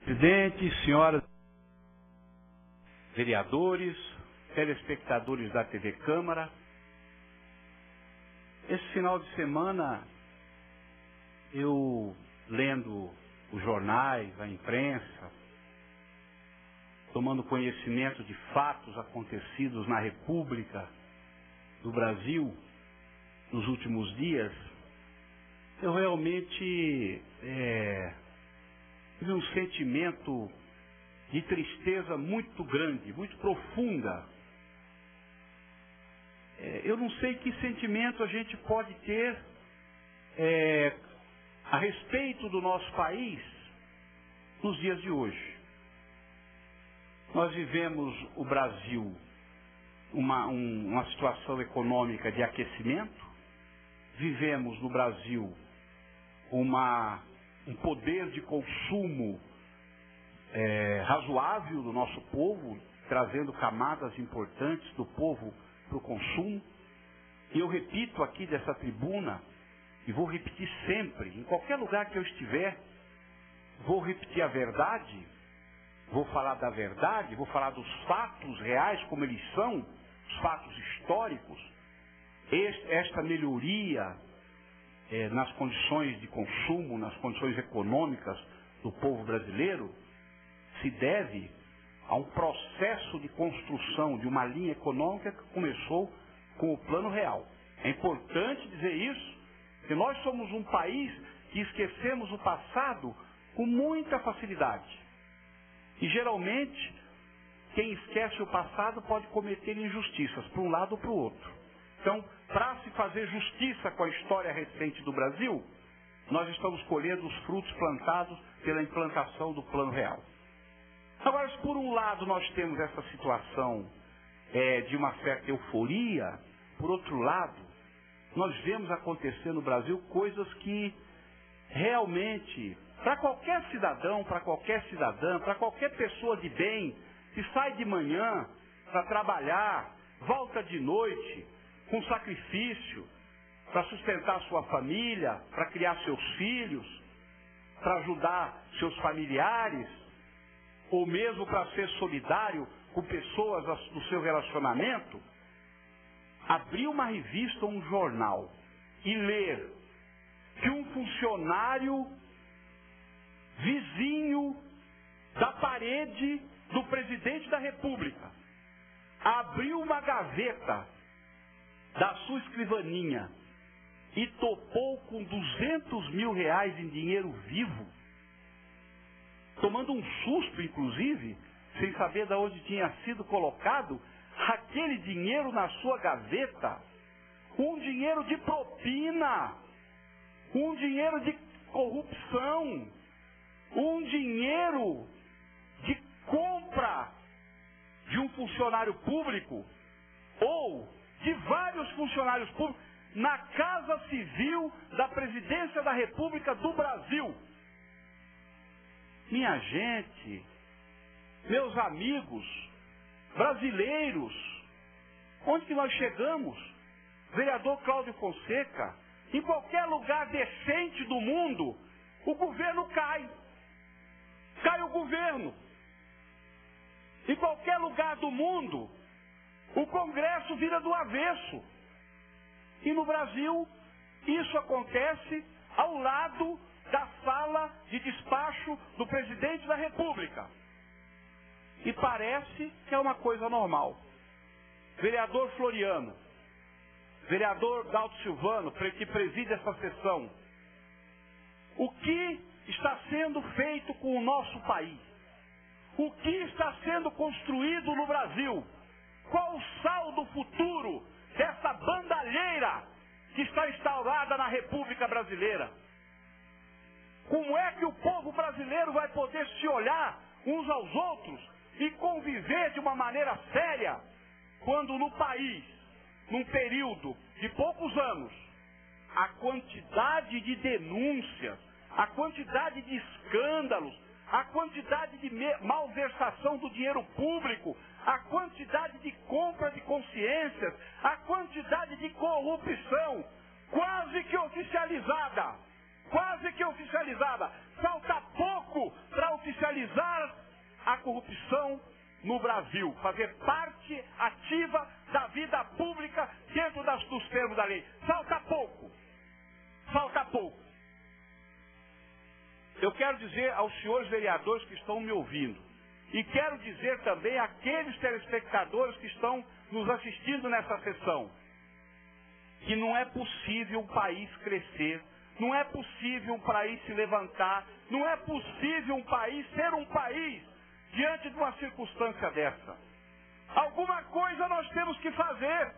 Presidente, senhoras vereadores, telespectadores da TV Câmara, esse final de semana, eu lendo os jornais, a imprensa, tomando conhecimento de fatos acontecidos na República do Brasil nos últimos dias, eu realmente tive um sentimento de tristeza muito grande, muito profunda. Eu não sei que sentimento a gente pode ter a respeito do nosso país nos dias de hoje. Nós vivemos o Brasil uma situação econômica de aquecimento, vivemos no Brasil um poder de consumo razoável do nosso povo, trazendo camadas importantes do povo para o consumo. E eu repito aqui dessa tribuna, e vou repetir sempre, em qualquer lugar que eu estiver, vou repetir a verdade, vou falar da verdade, vou falar dos fatos reais como eles são, os fatos históricos. Esta melhoria nas condições de consumo, nas condições econômicas do povo brasileiro, se deve a um processo de construção de uma linha econômica que começou com o Plano Real. É importante dizer isso, porque nós somos um país que esquecemos o passado com muita facilidade. E geralmente, quem esquece o passado pode cometer injustiças para um lado ou para o outro. Então, para se fazer justiça com a história recente do Brasil, nós estamos colhendo os frutos plantados pela implantação do Plano Real. Agora, se por um lado nós temos essa situação de uma certa euforia, por outro lado, nós vemos acontecer no Brasil coisas que realmente, para qualquer cidadão, para qualquer cidadã, para qualquer pessoa de bem, que sai de manhã para trabalhar, volta de noite, com sacrifício, para sustentar sua família, para criar seus filhos, para ajudar seus familiares, ou mesmo para ser solidário com pessoas do seu relacionamento, abrir uma revista ou um jornal e ler que um funcionário vizinho da parede do presidente da República abriu uma gaveta da sua escrivaninha e topou com 200 mil reais em dinheiro vivo, tomando um susto, inclusive, sem saber de onde tinha sido colocado aquele dinheiro na sua gaveta, um dinheiro de propina, um dinheiro de corrupção, um dinheiro de compra de um funcionário público ou de vários funcionários públicos na Casa Civil da Presidência da República do Brasil. Minha gente, meus amigos brasileiros, onde que nós chegamos? Vereador Cláudio Fonseca, em qualquer lugar decente do mundo, o governo cai. Cai o governo. Em qualquer lugar do mundo, o Congresso vira do avesso. E no Brasil, isso acontece ao lado da sala de despacho do presidente da República. E parece que é uma coisa normal. Vereador Floriano, vereador Dalto Silvano, que preside essa sessão, o que está sendo feito com o nosso país? O que está sendo construído no Brasil? Qual o saldo futuro dessa bandalheira que está instaurada na República Brasileira? Como é que o povo brasileiro vai poder se olhar uns aos outros e conviver de uma maneira séria quando no país, num período de poucos anos, a quantidade de denúncias, a quantidade de escândalos, a quantidade de malversação do dinheiro público, a quantidade de compra de consciências, a quantidade de corrupção quase que oficializada, quase que oficializada. Falta pouco para oficializar a corrupção no Brasil, fazer parte ativa da vida pública dentro dos termos da lei. Falta pouco. Falta pouco. Eu quero dizer aos senhores vereadores que estão me ouvindo, e quero dizer também àqueles telespectadores que estão nos assistindo nessa sessão, que não é possível um país crescer, não é possível um país se levantar, não é possível um país ser um país diante de uma circunstância dessa. Alguma coisa nós temos que fazer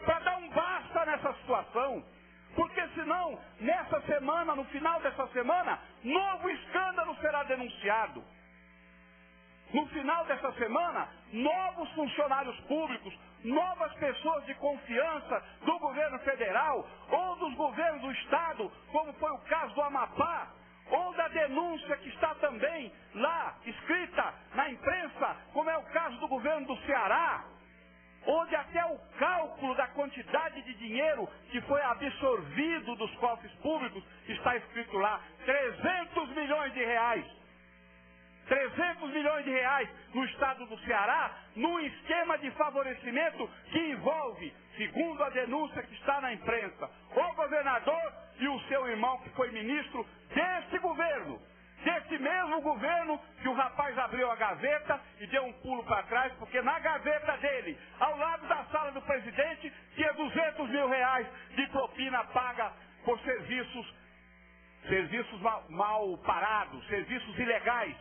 para dar um basta nessa situação. Porque senão, nessa semana, no final dessa semana, novo escândalo será denunciado. No final dessa semana, novos funcionários públicos, novas pessoas de confiança do governo federal ou dos governos do estado, como foi o caso do Amapá, ou da denúncia que está também lá, escrita na imprensa, como é o caso do governo do Ceará, onde até o cálculo da quantidade de dinheiro que foi absorvido dos cofres públicos está escrito lá, 300 milhões de reais. 300 milhões de reais no estado do Ceará, num esquema de favorecimento que envolve, segundo a denúncia que está na imprensa, o governador e o seu irmão que foi ministro desse governo. Desse mesmo governo que o rapaz abriu a gaveta e deu um pulo para trás, porque na gaveta dele, ao lado da sala do presidente, tinha 200 mil reais de propina paga por serviços mal parados, serviços ilegais,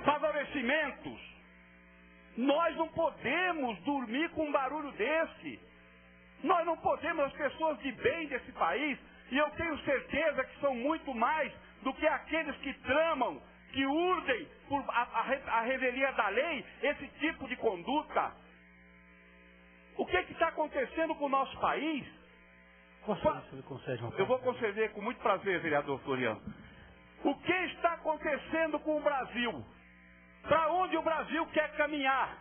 favorecimentos. Nós não podemos dormir com um barulho desse. Nós não podemos, as pessoas de bem desse país, e eu tenho certeza que são muito mais do que aqueles que tramam, que urdem por a revelia da lei, esse tipo de conduta. O que está acontecendo com o nosso país? Eu vou conceder com muito prazer, vereador Floriano. O que está acontecendo com o Brasil? Para onde o Brasil quer caminhar?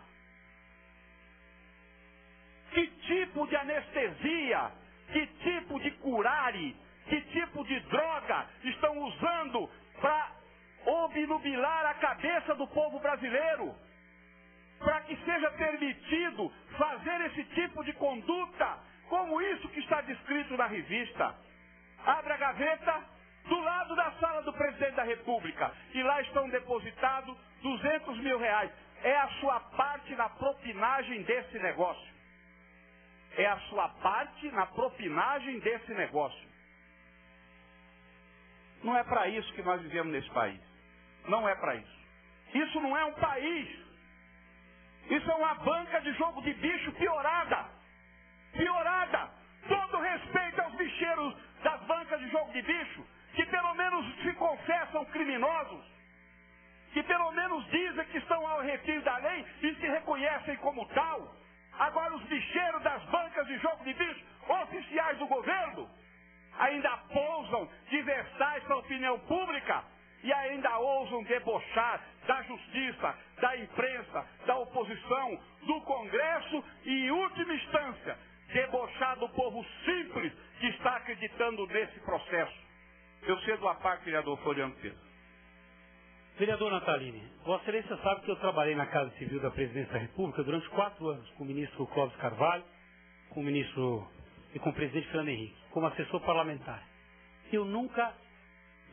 Que tipo de anestesia, que tipo de curare, que tipo de droga estão usando para obnubilar a cabeça do povo brasileiro? Para que seja permitido fazer esse tipo de conduta, como isso que está descrito na revista. Abre a gaveta do lado da sala do presidente da República e lá estão depositados 200 mil reais. É a sua parte na propinagem desse negócio. É a sua parte na propinagem desse negócio. Não é para isso que nós vivemos nesse país. Não é para isso. Isso não é um país. Isso é uma banca de jogo de bicho piorada. Piorada. Todo respeito aos bicheiros das bancas de jogo de bicho, que pelo menos se confessam criminosos, que pelo menos dizem que estão ao arrepio da lei e se reconhecem como tal. Agora os bicheiros das bancas de jogo de bicho, oficiais do governo, ainda pousam de versais para a opinião pública e ainda ousam debochar da justiça, da imprensa, da oposição, do Congresso e, em última instância, debochar do povo simples que está acreditando nesse processo. Eu cedo a parte, vereador Floriano Pedro. Vereador Natalini, Vossa Excelência sabe que eu trabalhei na Casa Civil da Presidência da República durante 4 anos com o ministro Clóvis Carvalho, com o ministro e com o presidente Fernando Henrique, como assessor parlamentar. Eu nunca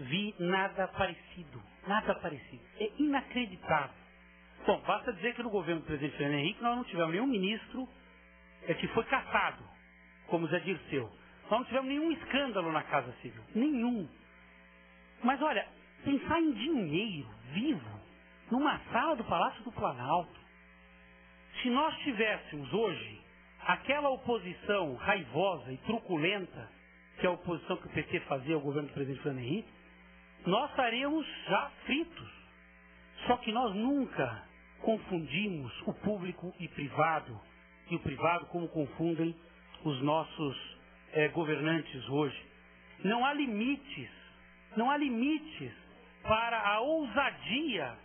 vi nada parecido. Nada parecido. É inacreditável. Bom, basta dizer que no governo do presidente Fernando Henrique nós não tivemos nenhum ministro que foi caçado, como Zé Dirceu. Nós não tivemos nenhum escândalo na Casa Civil. Nenhum. Mas olha, pensar em dinheiro vivo numa sala do Palácio do Planalto. Se nós tivéssemos hoje aquela oposição raivosa e truculenta, que é a oposição que o PT fazia ao governo do presidente Fernando Henrique, nós estaríamos já fritos. Só que nós nunca confundimos o público e o privado como confundem os nossos governantes hoje. Não há limites para a ousadia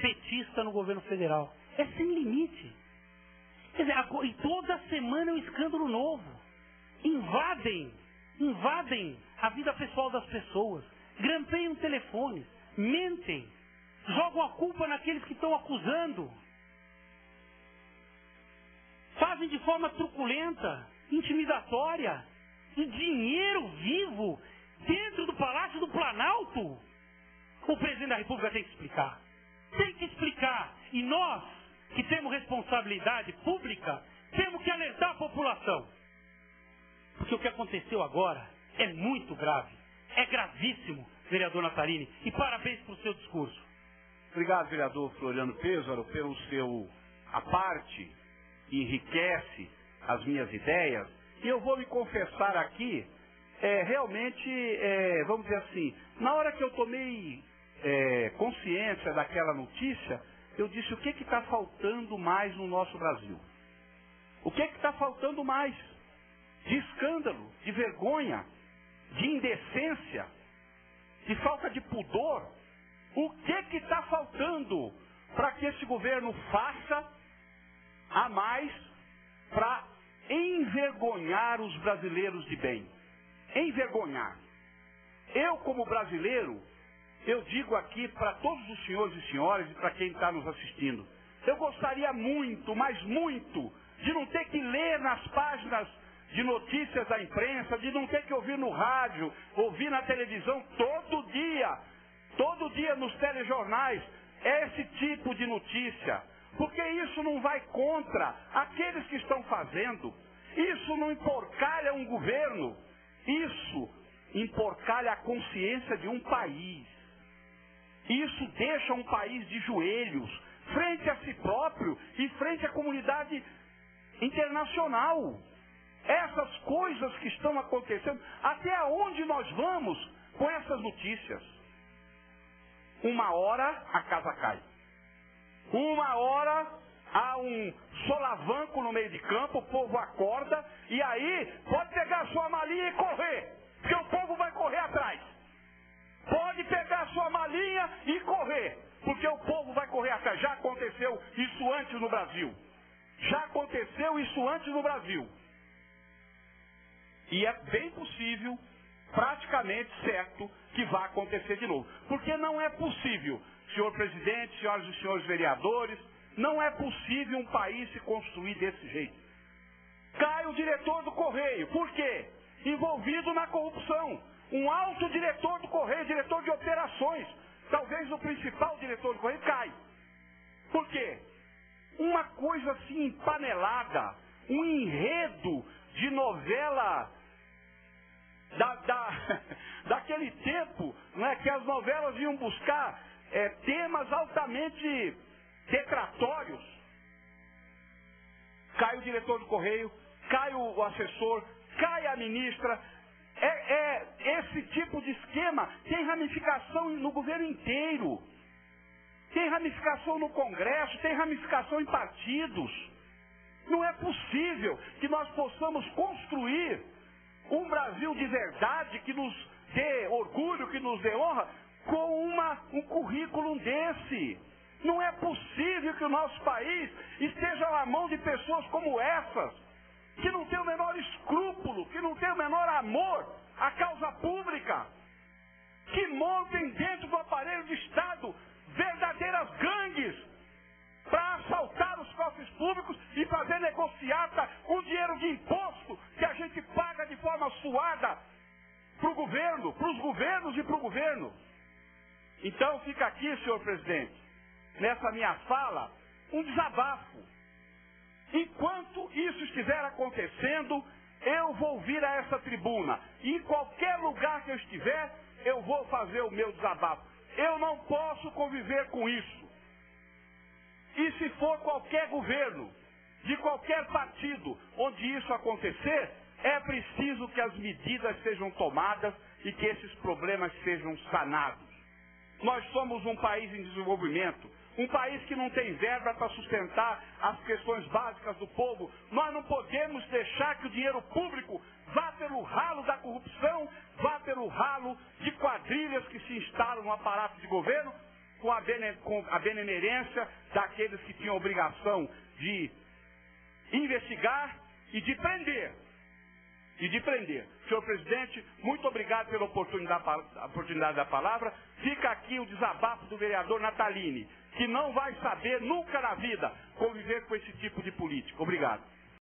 petista no governo federal. É sem limite. Quer dizer, e toda semana é um escândalo novo. Invadem a vida pessoal das pessoas, grampeiam telefones, mentem, jogam a culpa naqueles que estão acusando, fazem de forma truculenta, intimidatória, e dinheiro vivo dentro do Palácio do Planalto. O presidente da República tem que explicar. Tem que explicar. E nós, que temos responsabilidade pública, temos que alertar a população. Porque o que aconteceu agora é muito grave. É gravíssimo, vereador Natalini. E parabéns pelo seu discurso. Obrigado, vereador Floriano Pêssaro, pelo seu aparte, que enriquece as minhas ideias. E eu vou me confessar aqui, realmente, vamos dizer assim, na hora que eu tomei consciência daquela notícia, eu disse, o que está faltando mais no nosso Brasil? O que está faltando mais? De escândalo, de vergonha, de indecência, de falta de pudor. O que está faltando para que esse governo faça a mais para envergonhar os brasileiros de bem? Envergonhar. Eu, como brasileiro, eu digo aqui para todos os senhores e senhoras e para quem está nos assistindo, eu gostaria muito, mas muito, de não ter que ler nas páginas de notícias da imprensa, de não ter que ouvir no rádio, ouvir na televisão todo dia nos telejornais, esse tipo de notícia. Porque isso não vai contra aqueles que estão fazendo. Isso não emporcalha um governo. Isso emporcalha a consciência de um país. Isso deixa um país de joelhos, frente a si próprio e frente à comunidade internacional. Essas coisas que estão acontecendo, até onde nós vamos com essas notícias? Uma hora a casa cai. Uma hora há um solavanco no meio de campo, o povo acorda, e aí pode pegar a sua malinha e correr, porque o povo vai correr atrás. Pode pegar a sua malinha e correr, porque o povo vai correr atrás. Já aconteceu isso antes no Brasil. Já aconteceu isso antes no Brasil. E é bem possível, praticamente certo, que vai acontecer de novo. Porque não é possível, senhor presidente, senhoras e senhores vereadores, não é possível um país se construir desse jeito. Cai o diretor do Correio. Por quê? Envolvido na corrupção. Um alto diretor do Correio, diretor de operações, talvez o principal diretor do Correio, cai. Por quê? Uma coisa assim empanelada, um enredo de novela daquele tempo, não é, que as novelas iam buscar temas altamente detratórios. Cai o diretor do Correio, cai o assessor, cai a ministra. Esse tipo de esquema tem ramificação no governo inteiro. Tem ramificação no Congresso, tem ramificação em partidos. Não é possível que nós possamos construir um Brasil de verdade que nos dê orgulho, que nos dê honra, com um currículo desse. Não é possível que o nosso país esteja na mão de pessoas como essas, que não tem o menor escrúpulo, que não tem o menor amor à causa pública, que montem dentro do aparelho de Estado verdadeiras gangues para assaltar os cofres públicos e fazer negociata com dinheiro de imposto que a gente paga de forma suada para o governo, para os governos e para o governo. Então fica aqui, senhor presidente, nessa minha fala, um desabafo. Enquanto isso estiver acontecendo, eu vou vir a essa tribuna. E em qualquer lugar que eu estiver, eu vou fazer o meu desabafo. Eu não posso conviver com isso. E se for qualquer governo, de qualquer partido, onde isso acontecer, é preciso que as medidas sejam tomadas e que esses problemas sejam sanados. Nós somos um país em desenvolvimento, um país que não tem verba para sustentar as questões básicas do povo. Nós não podemos deixar que o dinheiro público vá pelo ralo da corrupção, vá pelo ralo de quadrilhas que se instalam no aparato de governo, com a benemerência daqueles que tinham obrigação de investigar e de prender. e de prender. Senhor presidente, muito obrigado pela oportunidade da palavra. Fica aqui o desabafo do vereador Natalini, que não vai saber nunca na vida conviver com esse tipo de político. Obrigado.